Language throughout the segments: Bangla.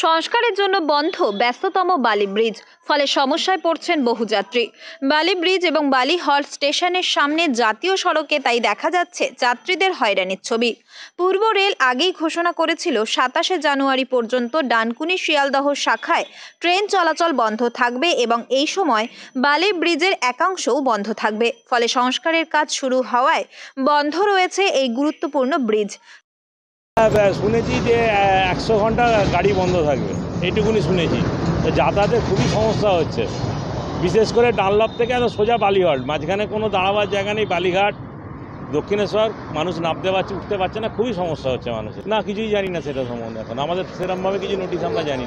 সংস্কারের জন্য বন্ধ ব্যস্ততম বালি ব্রিজ, ফলে সমস্যায় পড়ছেন বহু যাত্রী। বালি ব্রিজ এবং বালি হল্ট স্টেশনের সামনে জাতীয় সড়কে তাই দেখা যাচ্ছে যাত্রীদের হয়রানির ছবি। পূর্ব রেল আগেই ঘোষণা করেছিল 27শে জানুয়ারি পর্যন্ত ডানকুনি শিয়ালদহ শাখায় ট্রেন চলাচল বন্ধ থাকবে এবং এই সময় বালি ব্রিজের একাংশও বন্ধ থাকবে। ফলে সংস্কারের কাজ শুরু হওয়ায় বন্ধ রয়েছে এই গুরুত্বপূর্ণ ব্রিজ। শুনেছি যে 100 ঘন্টা গাড়ি বন্ধ থাকবে, এইটুকুনি শুনেছি। তো যাতায়াতে খুবই সমস্যা হচ্ছে, বিশেষ করে ডানলপ থেকে সোজা বালিহল্ট, মাঝখানে কোনো দাঁড়াবার জায়গা নেই। বালিঘাট, দক্ষিণেশ্বর মানুষ নামতে পারছে, উঠতে পারছে না, খুবই সমস্যা হচ্ছে মানুষের। না, কিছুই জানি না সেটা সম্বন্ধে, এখন আমাদের সেরকমভাবে কিছু নোটিশ আমরা জানি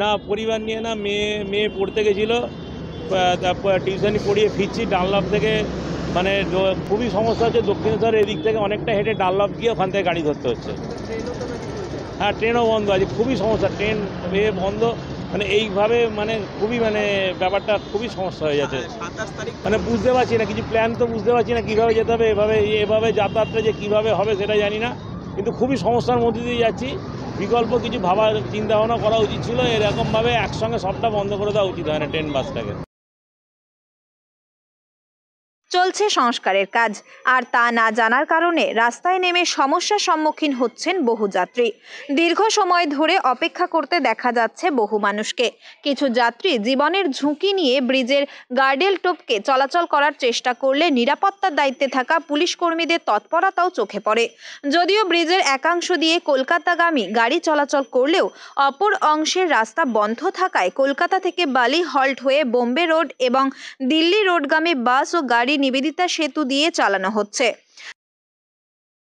না। পরিবার নিয়ে না, মেয়ে পড়তে গেছিলো, তারপর টিউশনি পড়িয়ে ফিরছি ডানলপ থেকে। মানে খুবই সমস্যা হচ্ছে। দক্ষিণেশ্বরের এদিক থেকে অনেকটা হেঁটে ডানলপ গিয়ে ওখান থেকে গাড়ি ধরতে হচ্ছে। হ্যাঁ, ট্রেনও বন্ধ আছে, খুবই সমস্যা। ট্রেন বন্ধ, মানে এইভাবে খুবই ব্যাপারটা খুবই সমস্যা হয়ে যাচ্ছে। বুঝতে পারছি না, কিছু প্ল্যান তো বুঝতে পারছি না কীভাবে যেতে হবে। এভাবে যাতায়াতটা যে কীভাবে হবে সেটা জানি না, কিন্তু খুবই সমস্যার মধ্যে দিয়ে যাচ্ছি। বিকল্প কিছু ভাবার চিন্তা ভাবনা করা উচিত ছিল। এরকমভাবে একসঙ্গে সবটা বন্ধ করে দেওয়া উচিত হয় না ট্রেন বাসটাকে। চলছে সংস্কারের কাজ, আর তা না জানার কারণে রাস্তায় নেমে সমস্যার সম্মুখীন হচ্ছেন বহু যাত্রী। দীর্ঘ সময় ধরে অপেক্ষা করতে দেখা যাচ্ছে বহু মানুষকে। কিছু যাত্রী জীবনের ঝুঁকি নিয়ে ব্রিজের গার্ডেল টপকে চলাচল করার চেষ্টা করলে নিরাপত্তার দায়িত্বে থাকা পুলিশ কর্মীদের তৎপরতাও চোখে পড়ে। যদিও ব্রিজের একাংশ দিয়ে কলকাতাগামী গাড়ি চলাচল করলেও অপর অংশের রাস্তা বন্ধ থাকায় কলকাতা থেকে বালি হল্ট হয়ে বোম্বে রোড এবং দিল্লি রোডগামী বাস ও গাড়ি নিবেদিতা সেতু দিয়ে চালানো হচ্ছে।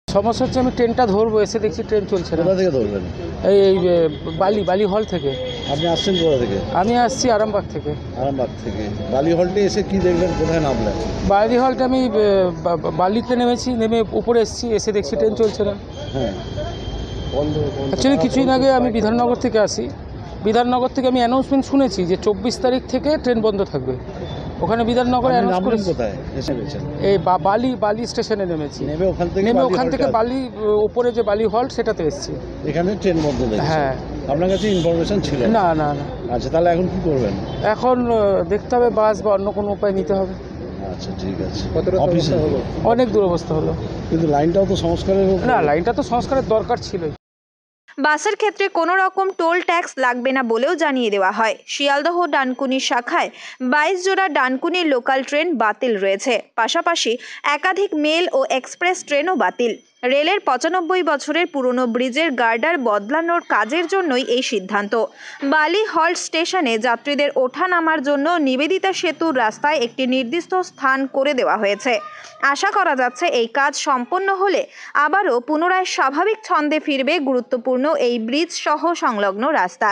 সমস্যা হচ্ছে আমি ট্রেনটা ধরবো, এসে দেখছি ট্রেন চলছে না। কোথা থেকে ধরবেন? এই বালি হল থেকে। আপনি আসছেন কোথা থেকে? আমি আসছি আরামবাগ থেকে। আরামবাগ থেকে বালি হল্টে এসে কি দেখলেন, কোথায় নামলেন? বালি হল্টে আমি বালিতে নেমেছি, নেমে উপরে এসে দেখছি ট্রেন চলছে না। হ্যাঁ, অ্যাকচুয়ালি কিছুদিন আগে আমি বিধাননগর থেকে আসি। বিধাননগর থেকে আমি অ্যানাউন্সমেন্ট শুনেছি যে 24 তারিখ থেকে ট্রেন বন্ধ থাকবে। ওখানে বিধাননগরে অ্যানাউন্স করেছে। কোথায় এসেছেন? এই বালি স্টেশনে নেমেছি। নেমে ওখান থেকে বালি উপরে যে বালি হল্ট সেটাতে এসেছি। এখানে ট্রেন বন্ধ দেখেছেন? হ্যাঁ। আপনার কাছে ইনফরমেশন ছিল? না। আচ্ছা, তাহলে এখন কি করবেন? এখন দেখতে হবে বাস বা অন্য কোনো উপায় নিতে হবে। আচ্ছা, ঠিক আছে। অফিসে হলো, অনেক দুরবস্থা হলো। কিন্তু লাইনটাও তো সংস্কারের না, লাইনটা তো সংস্কারের দরকার ছিল। বাসের ক্ষেত্রে কোনো রকম টোল ট্যাক্স লাগবে না বলেও জানিয়ে দেওয়া হয়। শিয়ালদহ ডানকুনি শাখায় 22 জোড়া ডানকুনি লোকাল ট্রেন বাতিল রয়েছে। পাশাপাশি একাধিক মেল ও এক্সপ্রেস ট্রেনও বাতিল। রেলের 95 বছরের পুরনো ব্রিজের গার্ডার বদলানোর কাজের জন্যই এই সিদ্ধান্ত। বালি হল্ট স্টেশনে যাত্রীদের ওঠা নামার জন্য নিবেদিতা সেতুর রাস্তায় একটি নির্দিষ্ট স্থান করে দেওয়া হয়েছে। আশা করা যাচ্ছে এই কাজ সম্পন্ন হলে আবারও পুনরায় স্বাভাবিক ছন্দে ফিরবে গুরুত্বপূর্ণ এই ব্রিজ সহ সংলগ্ন রাস্তা।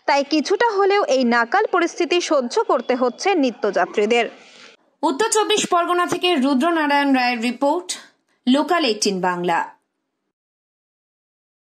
তাই কিছুটা হলেও এই নাকাল পরিস্থিতি সহ্য করতে হচ্ছে নিত্যযাত্রীদের। উত্তর 24 পরগনা থেকে রুদ্রনারায়ণ রায়ের রিপোর্ট, লোকাল 18 বাংলা।